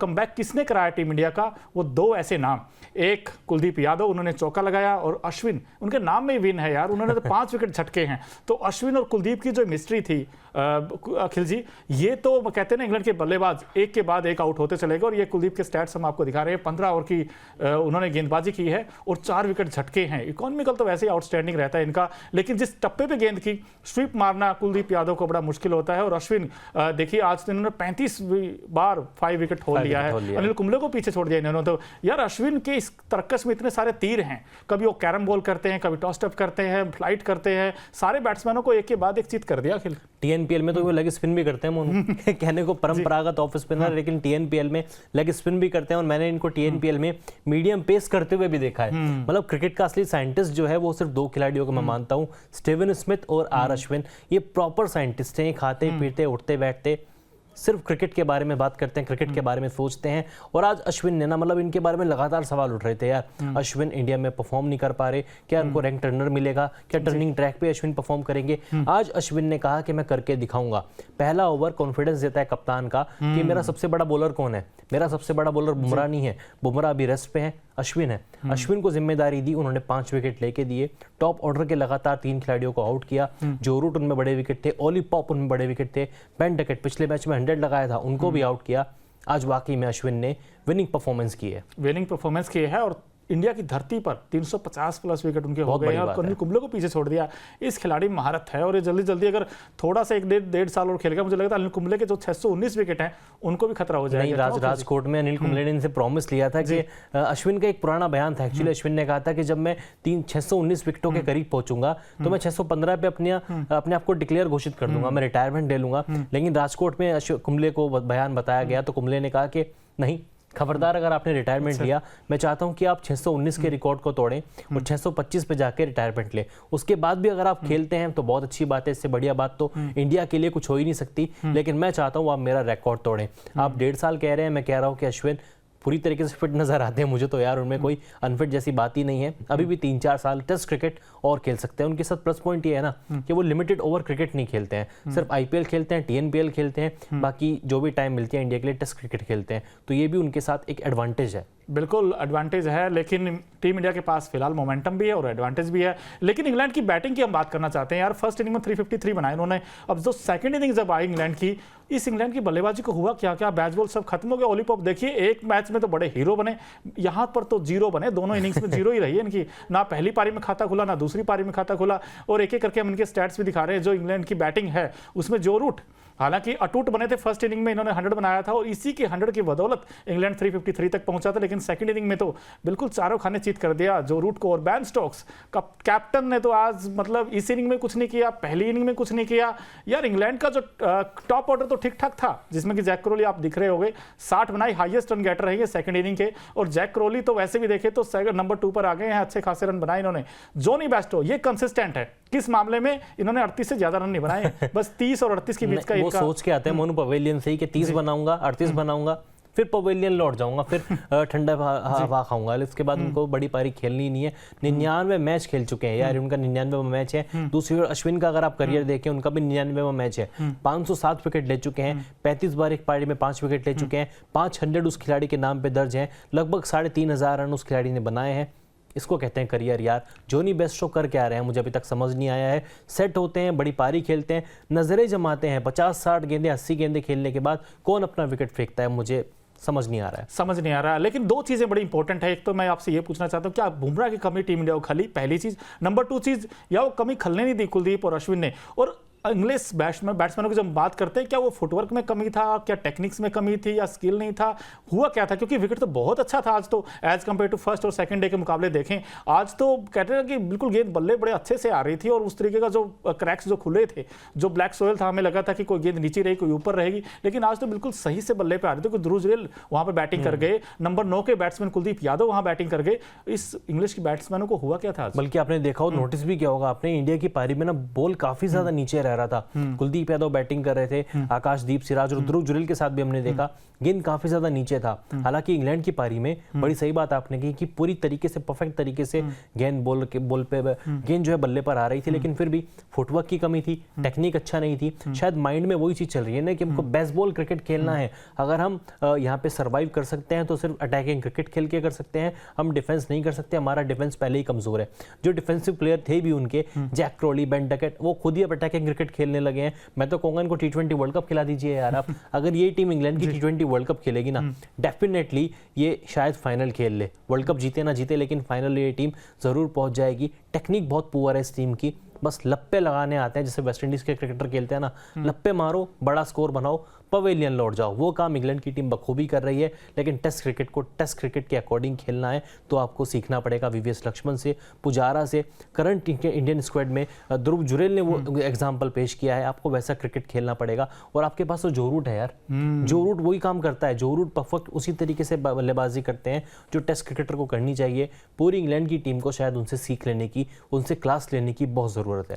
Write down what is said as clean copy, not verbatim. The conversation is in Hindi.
कमबैक किसने कराया टीम इंडिया का, वो दो ऐसे नाम, एक कुलदीप यादव, उन्होंने चौका लगाया, और अश्विन, उनके नाम में ही विन है यार, उन्होंने तो 5 विकेट झटके हैं। तो अश्विन और कुलदीप की जो मिस्ट्री थी अखिल जी, ये तो कहते हैं ना इंग्लैंड के बल्लेबाज एक के बाद एक आउट होते चले गए, और ये कुलदीप के स्टैट्स हम आपको दिखा रहे हैं। 15 ओवर की उन्होंने गेंदबाजी की है और 4 विकेट झटके हैं। इकोनॉमिकल तो वैसे ही आउटस्टैंडिंग रहता है इनका, लेकिन जिस टप्पे पे गेंद की स्वीप मारना कुलदीप यादव को बड़ा मुश्किल होता है। और अश्विन देखिए आज तो इन्होंने 35 बार 5 विकेट हो लिया है, अनिल कुंबले को पीछे छोड़ दिया इन्होंने। तो यार अश्विन के इस तरक्कस में इतने सारे तीर हैं, कभी वो कैरम बॉल करते हैं, कभी टॉस अप करते हैं, फ्लाइट करते हैं, सारे बैट्समैनों को एक के बाद एक चीत कर दिया अखिल। टीएनपीएल में तो वो लेग स्पिन भी करते हैं मोनू कहने को परंपरागत ऑफ स्पिनर, लेकिन टीएनपीएल में लेग स्पिन भी करते हैं। और मैंने इनको टीएनपीएल में मीडियम पेस करते हुए भी देखा है। मतलब क्रिकेट का असली साइंटिस्ट जो है वो सिर्फ 2 खिलाड़ियों को मैं मानता हूं, स्टीवन स्मिथ और आर अश्विन। ये प्रॉपर साइंटिस्ट हैं, खाते पीते उठते बैठते सिर्फ क्रिकेट के बारे में बात करते हैं, क्रिकेट के बारे में सोचते हैं। और आज अश्विन ने ना, मतलब इनके बारे में लगातार सवाल उठ रहे थे यार, अश्विन इंडिया में परफॉर्म नहीं कर पा रहे, क्या उनको रैंक टर्नर मिलेगा, क्या टर्निंग ट्रैक पे अश्विन परफॉर्म करेंगे। आज अश्विन ने कहा कि मैं करके दिखाऊंगा। पहला ओवर कॉन्फिडेंस देता है कप्तान का कि मेरा सबसे बड़ा बॉलर कौन है, मेरा सबसे बड़ा बॉलर बुमराह नहीं है, बुमराह अभी रेस्ट पे है, अश्विन है। अश्विन को जिम्मेदारी दी, उन्होंने 5 विकेट लेके दिए। टॉप ऑर्डर के लगातार 3 खिलाड़ियों को आउट किया। जो रूट उनमें बड़े विकेट थे, ओली पॉप उनमें बड़े विकेट थे, बेन डकेट पिछले मैच में 100 लगाया था, उनको भी आउट किया। आज वाकई में अश्विन ने विनिंग परफॉर्मेंस की है, विनिंग परफॉर्मेंस की है। और इंडिया की धरती पर 350 प्लस विकेट उनके हो गए हैं और अनिल कुंबले को पीछे छोड़ दिया। इस खिलाड़ी में महारत है, और ये जल्दी जल्दी अगर थोड़ा सा 1-1.5 साल और खेलेगा, मुझे लगता है अनिल कुंबले के जो 619 विकेट हैं उनको भी खतरा हो जाएगा। राजकोट में अनिल कुंबले ने इनसे प्रॉमिस लिया था कि अश्विन का एक पुराना बयान था एक्चुअली, अश्विन ने कहा था कि जब मैं 619 विकेटों के करीब पहुंचूंगा तो मैं 615 पे अपने आप को डिक्लेयर घोषित कर दूंगा, मैं रिटायरमेंट ले लूंगा। लेकिन राजकोट में कुंबले को बयान बताया गया तो कुंबले ने कहा कि नहीं, खबरदार, अगर आपने रिटायरमेंट लिया, मैं चाहता हूं कि आप 619 के रिकॉर्ड को तोड़ें और 625 पे जाके रिटायरमेंट ले। उसके बाद भी अगर आप खेलते हैं तो बहुत अच्छी बात है, इससे बढ़िया बात तो इंडिया के लिए कुछ हो ही नहीं सकती। लेकिन मैं चाहता हूं आप मेरा रिकॉर्ड तोड़ें। आप 1.5 साल कह रहे हैं, मैं कह रहा हूं कि अश्विन पूरी तरीके से फिट नजर आते हैं मुझे तो यार, उनमें कोई अनफिट जैसी बात ही नहीं है। अभी भी 3-4 साल टेस्ट क्रिकेट और खेल सकते हैं। उनके साथ प्लस पॉइंट ये है ना कि वो लिमिटेड ओवर क्रिकेट नहीं खेलते हैं, सिर्फ आईपीएल खेलते हैं, टीएनपीएल खेलते हैं, बाकी जो भी टाइम मिलती है इंडिया के लिए टेस्ट क्रिकेट खेलते हैं। तो ये भी उनके साथ एक एडवांटेज है। बिल्कुल एडवांटेज है, लेकिन टीम इंडिया के पास फिलहाल मोमेंटम भी है और एडवांटेज भी है। लेकिन इंग्लैंड की बैटिंग की हम बात करना चाहते हैं यार। फर्स्ट इनिंग में 353 बनाए इन्होंने। अब जो सेकंड इनिंग जब आई इंग्लैंड की, इस इंग्लैंड की बल्लेबाजी को हुआ क्या क्या, बैट बॉल सब खत्म हो गया। ओली पॉप देखिए एक मैच में तो बड़े हीरो बने, यहाँ पर तो 0 बने। दोनों इनिंग्स में 0 ही रही है इनकी, ना पहली पारी में खाता खुला ना दूसरी पारी में खाता खुला। और एक एक करके हम इनके स्टैट्स भी दिखा रहे हैं। जो इंग्लैंड की बैटिंग है उसमें जो रूट हालांकि अटूट बने थे, फर्स्ट इनिंग में इन्होंने 100 बनाया था और इसी के 100 की बदौलत इंग्लैंड 353 तक पहुंचा था। लेकिन सेकंड इनिंग में तो बिल्कुल चारों खाने चीत कर दिया जो रूट को। और बैन स्टोक्स कैप्टन ने तो आज मतलब इस इनिंग में कुछ नहीं किया, पहली इनिंग में कुछ नहीं किया यार। इंग्लैंड का जो टॉप ऑर्डर तो ठीक ठाक था, जिसमें कि जैक क्रोली आप दिख रहे होंगे, 60 बनाई, हाईएस्ट रन गेटर रही है सेकंड इनिंग के। और जैक क्रोली तो वैसे भी देखे तो नंबर 2 पर आ गए हैं, अच्छे खासे रन बनाए इन्होंने। जोनी बेस्टो ये कंसिस्टेंट है, किस मामले में इन्होंने 38 से ज्यादा रन नहीं बनाए, बस 30 और 38 के बीच का वो सोच के आते हैं मोनू पवेलियन से ही कि 30 बनाऊंगा, 38 बनाऊंगा, फिर पवेलियन लौट जाऊंगा, फिर ठंडा हवा खाऊंगा। इसके बाद उनको बड़ी पारी खेलनी नहीं है। 99 मैच खेल चुके हैं यार, उनका 99वां मैच है। दूसरी ओर अश्विन का अगर आप करियर देखें, उनका भी 99वां मैच है। 507 विकेट ले चुके हैं, 35 बार एक पारी में 5 विकेट ले चुके हैं, 500 उस खिलाड़ी के नाम पे दर्ज हैं, लगभग 3500 रन उस खिलाड़ी ने बनाए हैं। इसको कहते हैं करियर यार। जोनी बेस्टो कर क्या रहे हैं मुझे अभी तक समझ नहीं आया है। सेट होते हैं, बड़ी पारी खेलते हैं, नजरें जमाते हैं, 50-60 गेंदे 80 गेंदे खेलने के बाद कौन अपना विकेट फेंकता है, मुझे समझ नहीं आ रहा है। लेकिन 2 चीजें बड़ी इंपॉर्टेंट है। एक तो मैं आपसे ये पूछना चाहता हूं, क्या बुमराह की कमी टीम इंडिया को खली, पहली चीज। नंबर 2 चीज, या वो कमी खलने नहीं दी कुलदीप और अश्विन ने। और इंग्लिश बैट्समैनों की जब बात करते हैं, क्या वो फुटवर्क में कमी था, क्या टेक्निक्स में कमी थी, या स्किल नहीं था, हुआ क्या था? क्योंकि विकेट तो बहुत अच्छा था आज तो, एज कंपेयर टू फर्स्ट और सेकंड डे के मुकाबले देखें। आज तो कहते हैं कि बिल्कुल गेंद बल्ले बड़े अच्छे से आ रही थी, और उस तरीके का जो क्रैक्स जो खुले थे, जो ब्लैक सोयल था, हमें लगा था कि कोई गेंद नीचे रही कोई ऊपर रहेगी, लेकिन आज तो बिल्कुल सही से बल्ले पे आ रहे थे। ध्रुव जुरेल वहां पर बैटिंग कर गए, नंबर 9 के बैट्समैन कुलदीप यादव वहां बैटिंग कर गए। इस इंग्लिश की बैट्समैनों को हुआ क्या था? बल्कि आपने देखा हो, नोटिस भी किया होगा आपने, इंडिया की पारी में ना बॉल काफी ज्यादा नीचे रह रहा था, कुलदीप यादव बैटिंग कर रहे थे, आकाशदीप सिराज और ध्रुव जुरेल के साथ भी हमने देखा गेंद काफी ज्यादा नीचे था। हालांकि इंग्लैंड की पारी में बड़ी सही बात आपने की कि पूरी तरीके से परफेक्ट तरीके से गेंद बॉल पे गेंद जो है बल्ले पर आ रही थी, लेकिन फिर भी फुटवर्क की कमी थी, टेक्निक अच्छा नहीं थी। शायद माइंड में वही चीज चल रही है ना कि हमको बेसबॉल क्रिकेट खेलना है, अगर हम यहाँ पे सर्वाइव कर सकते हैं तो सिर्फ अटैकिंग क्रिकेट खेल के कर सकते हैं, हम डिफेंस नहीं कर सकते, हमारा डिफेंस पहले ही कमजोर है। जो डिफेंसिव प्लेयर थे भी उनके, जैक क्रॉली, बेन डकेट, वो खुद ही अब अटैकिंग क्रिकेट खेलने लगे हैं। मैं तो कहूंगा इनको T20 वर्ल्ड कप खिला दीजिए यार आप। अगर ये टीम इंग्लैंड की T20 वर्ल्ड कप खेलेगी ना, डेफिनेटली ये शायद फाइनल खेल ले, वर्ल्ड कप जीते ना जीते लेकिन फाइनल ये टीम जरूर पहुंच जाएगी। टेक्निक बहुत पुअर है इस टीम की, बस लप्पे लगाने आते हैं, जैसे वेस्ट इंडीज के क्रिकेटर खेलते हैं ना, लप्पे मारो, बड़ा स्कोर बनाओ, पवेलियन लौट जाओ। वो काम इंग्लैंड की टीम बखूबी कर रही है, लेकिन टेस्ट क्रिकेट को टेस्ट क्रिकेट के अकॉर्डिंग खेलना है तो आपको सीखना पड़ेगा VVS लक्ष्मण से, पुजारा से। करंट इंडियन स्क्वाड में ध्रुव जुरेल ने वो एग्जाम्पल पेश किया है, आपको वैसा क्रिकेट खेलना पड़ेगा। और आपके पास तो जो रूट है यार, जो रूट वही काम करता है, जो रूट परफेक्ट उसी तरीके से बल्लेबाजी करते हैं जो टेस्ट क्रिकेटर को करनी चाहिए। पूरी इंग्लैंड की टीम को शायद उनसे सीख लेने की, उनसे क्लास लेने की बहुत ज़रूरत है।